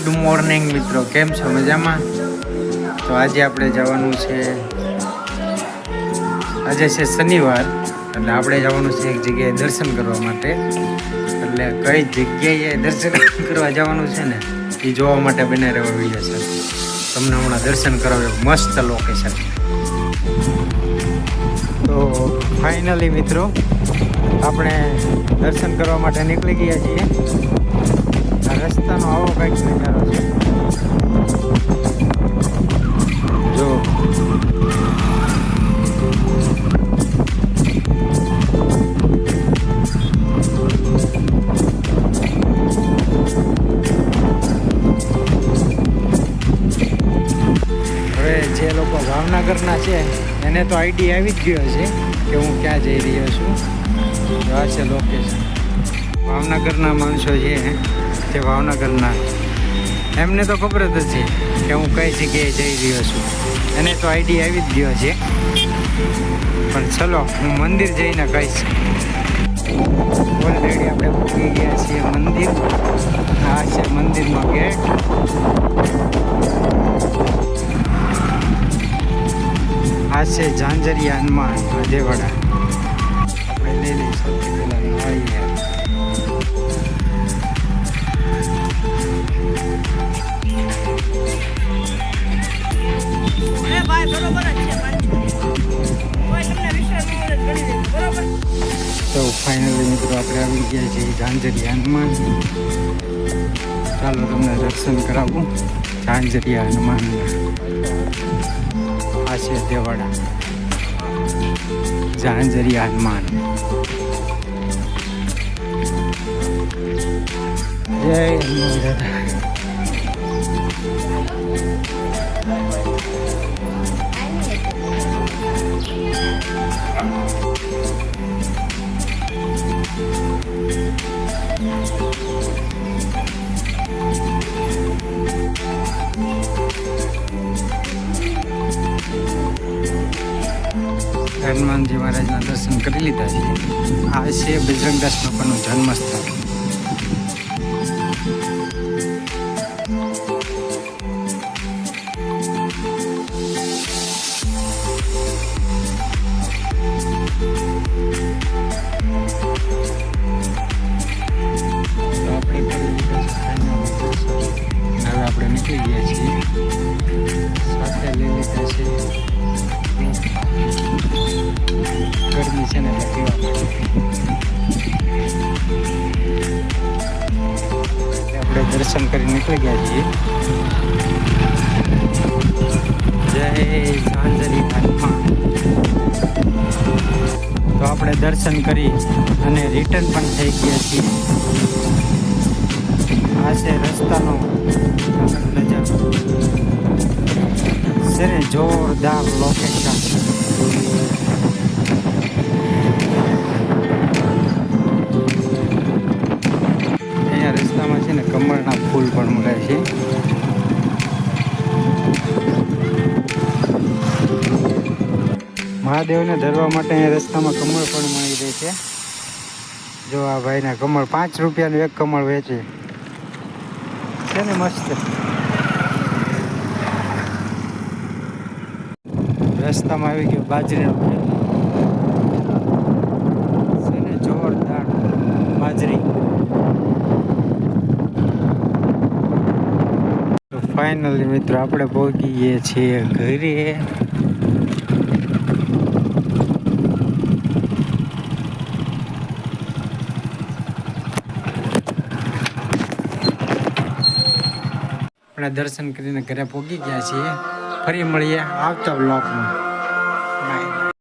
Good morning મિત્રો, કેમ છો? મજામાં? તો આજે આપણે જવાનું છે, આજે છે શનિવાર, એટલે આપણે જવાનું છે એક જગ્યાએ દર્શન કરવા માટે. એટલે કઈ જગ્યાએ દર્શન કરવા જવાનું છે ને એ જોવા માટે બને રહેવા વિડીયો છે. તમને હમણાં દર્શન કરાવ્યો મસ્ત લોકેશન. તો ફાઇનલી મિત્રો આપણે દર્શન કરવા માટે નીકળી ગયા છીએ. આ રસ્તાનો આવો કંઈક નજારો છે જો. હવે જે લોકો ભાવનગરના છે એને તો આઈડિયા આવી જ ગયો છે કે હું ક્યાં જઈ રહ્યો છું. આ છે લોકેશન. ભાવનગરના માણસો છે તે ભાવનગરના, એમને તો ખબર જ છે કે હું કઈ જગ્યાએ જઈ રહ્યો છું. એને તો આઈડિયા આવી જ ગયો છે. પણ ચલો હું મંદિર જઈને કહીશ. ઓલરેડી આપણે પહોંચી ગયા છીએ મંદિર. આ છે મંદિરનો ગેટ. આ છે ઝાંઝરિયા હનુમાન દેવડા. આપણે લઈ લઈએ સૌથી પહેલાં નવાઈએ. તો ફાઇનલી મિત્રો આપણે આવી ગયા છીએ ઝાંઝરિયા હનુમાન. ચાલો તમને દર્શન કરાવું ઝાંઝરિયા હનુમાન. આ છે દેવાડા ઝાંઝરિયા હનુમાન. જય હનુમાન. હનુમાનજી મહારાજના દર્શન કરી લીધા છે. આ છે બજરંગદાસ બાપાનું જન્મસ્થળ. હવે આપણે નીકળી ગયા છીએ. સાથે લઈ લીધા છે ગરમી છે ને એટલે પીવા માટે. આપણે દર્શન કરી નીકળી ગયા છીએ. જય ઝાંઝરિયા હનુમાન. તો આપણે દર્શન કરી અને રિટર્ન પણ થઈ ગયા છીએ. આ છે રસ્તાનો નજારો છે ને, જોરદાર લોકેશન. અહીંયા રસ્તામાં છે ને કમળના ફૂલ પણ મળે છે. મહાદેવને ધરવા માટે અહીંયા રસ્તામાં કમળ પણ મળી રહે છે. જો આ ભાઈના કમળ 5 રૂપિયાનું એક કમળ વેચે છે ને, મસ્ત. રસ્તામાં આવી ગયો બાજરીનો છે ને, જોરદાર બાજરી. તો ફાઇનલી મિત્રો આપણે પહોંચી ગયા છીએ ઘરે. આપણે દર્શન કરીને ઘરે પહોંચી ગયા છીએ. ફરી મળીએ આવતા બ્લોગમાં.